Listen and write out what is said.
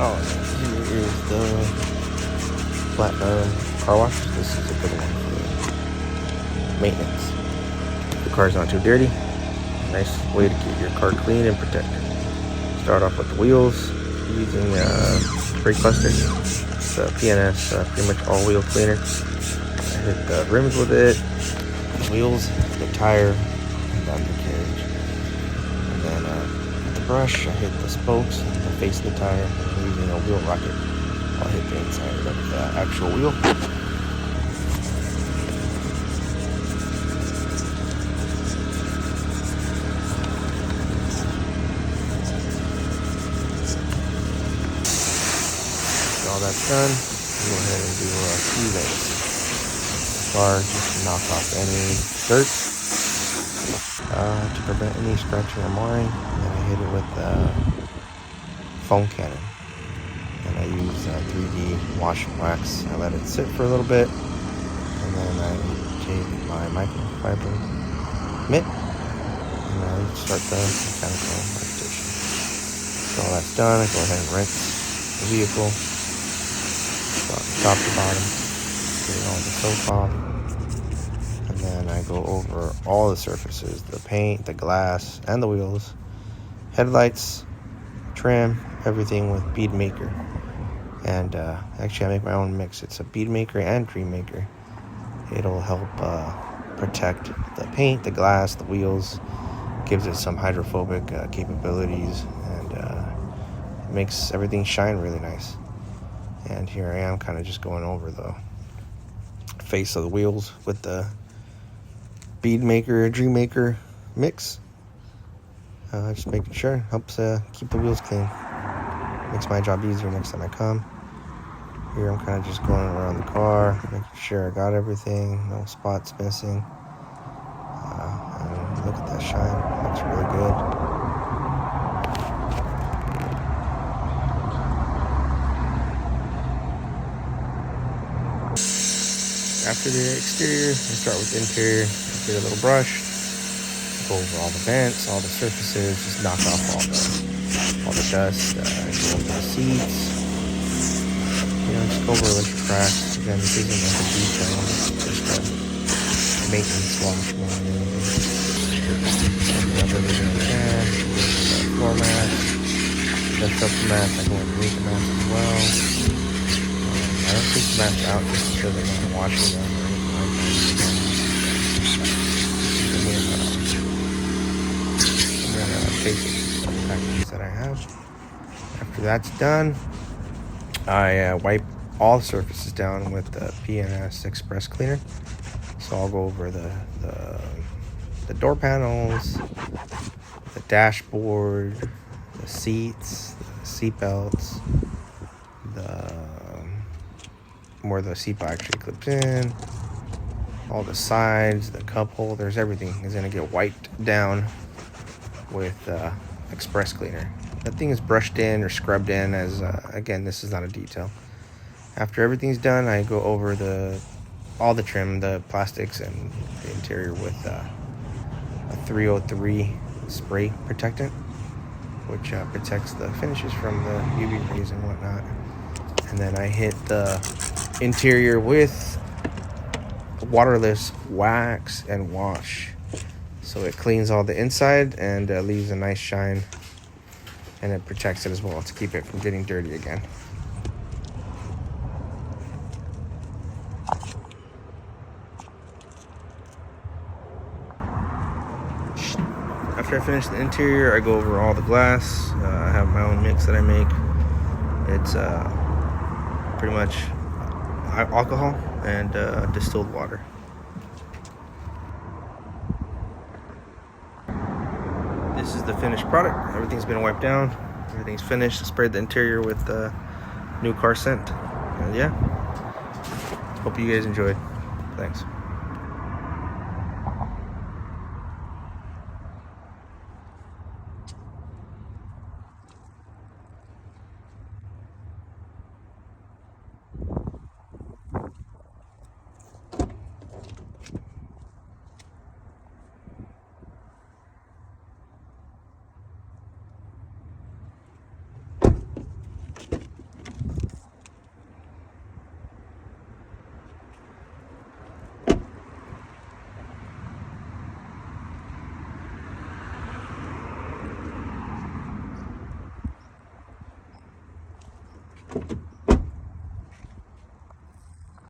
Oh, here is the car wash. This is a good one for maintenance. The car's not too dirty. Nice way to keep your car clean and protected. Start off with the wheels using brake buster. It's a PNS, pretty much all wheel cleaner. I hit the rims with it, the wheels, the tire, and the undercarriage. And then with the brush, I hit the spokes and the face of the tire. I'm using a wheel rocket. I'll hit the inside of the actual wheel. All that's done, go ahead and do a few layers. Bar just to knock off any dirt to prevent any scratching or marring. And then I hit it with foam cannon. And I use 3D wash and wax. I let it sit for a little bit, and then I take my microfiber mitt and I start the mechanical application. So all that's done, I go ahead and rinse the vehicle. Top to bottom, getting all the soap off, and then I go over all the surfaces, the paint, the glass, and the wheels, headlights, trim, everything with bead maker. And actually I make my own mix. It's a bead maker and cream maker. It'll help protect the paint, the glass, the wheels, gives it some hydrophobic capabilities, and it makes everything shine really nice. And here I am kind of just going over the face of the wheels with the bead maker, dream maker mix. Just making sure, helps keep the wheels clean. Makes my job easier next time I come. Here I'm kind of just going around the car, making sure I got everything, no spots missing. And look at that shine, it looks really good. After the exterior, I start with the interior. Get a little brush, go over all the vents, all the surfaces, just knock off all the dust. Go over the seats. Just go over like the cracks. Again, this isn't like a detail. It's just a maintenance wash more than anything. Open up everything I can. The floor mat. Lift up the mats. I go underneath the mats as well. I don't take the mats out just because I'm not washing them or anything like that. I'm gonna take the packages that I have. After that's done, I wipe all the surfaces down with the PNS Express cleaner. So I'll go over the door panels, the dashboard, the seats, the seat belts, where the seat belt actually clips in, all the sides, the cup holders, everything is going to get wiped down with Express cleaner. Nothing is brushed in or scrubbed in, as again, this is not a detail. After everything's done, I go over all the trim, the plastics and the interior with a 303 spray protectant, which protects the finishes from the UV rays and whatnot. And then I hit the interior with waterless wax and wash, so it cleans all the inside and leaves a nice shine, and it protects it as well to keep it from getting dirty again. After I finish the interior, I go over all the glass. I have my own mix that I make. It's pretty much alcohol and distilled water. This is the finished product. Everything's been wiped down. Everything's finished. Sprayed the interior with new car scent. And yeah, hope you guys enjoyed. Thanks.